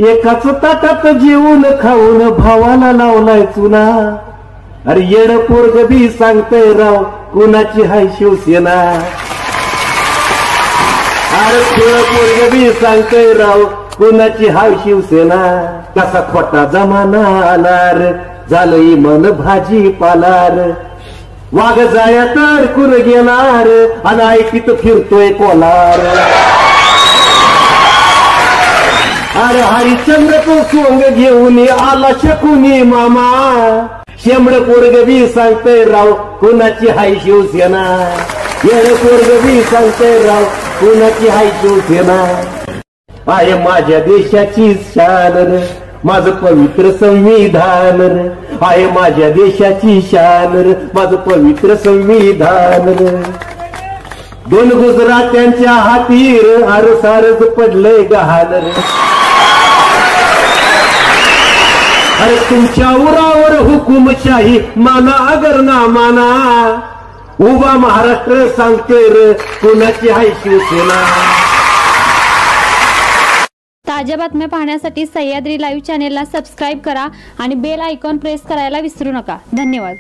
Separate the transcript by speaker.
Speaker 1: एकाच ताटात जेवून खाऊन भावाला लावलाय चुना. अरे येड पोरग बी सांगतय राव कुणाची हाय शिवसेना. अरे थोडं पोरग बी सांगतय राव कुणाची हाय शिवसेना. कसा खोटा जमाना आलार झालंय मन भाजी पालार. वाघ जाया तर कुण गेलार आणि ऐकीत फिरतोय कोलार. अरे हरिश्चंद्र तो सोंग घेऊन आला शकुनी मामा. शेंबड पोरग बी सांगतय राव कुणाची हाय शिवसेना. येड पोरग बी सांगतय राव कुणाची हाय शिवसेना. आहे माझ्या देशाची शान रे माझं पवित्र संविधान रे. आहे माझ्या देशाची शान रे माझं पवित्र संविधान रे. दोन गुजरात्यांच्या हातीर आरसारच पडलंय गहान रे. अरे तुमच्या उरावर हुकुमशाही माना अगर ना माना. उभा महाराष्ट्र सांगते रे कुणाची हाय शिवसेना.
Speaker 2: ताज्या बातम्या पाहण्यासाठी सह्याद्री लाईव्ह चॅनेलला सबस्क्राईब करा आणि बेल आयकॉन प्रेस करायला विसरू नका. धन्यवाद.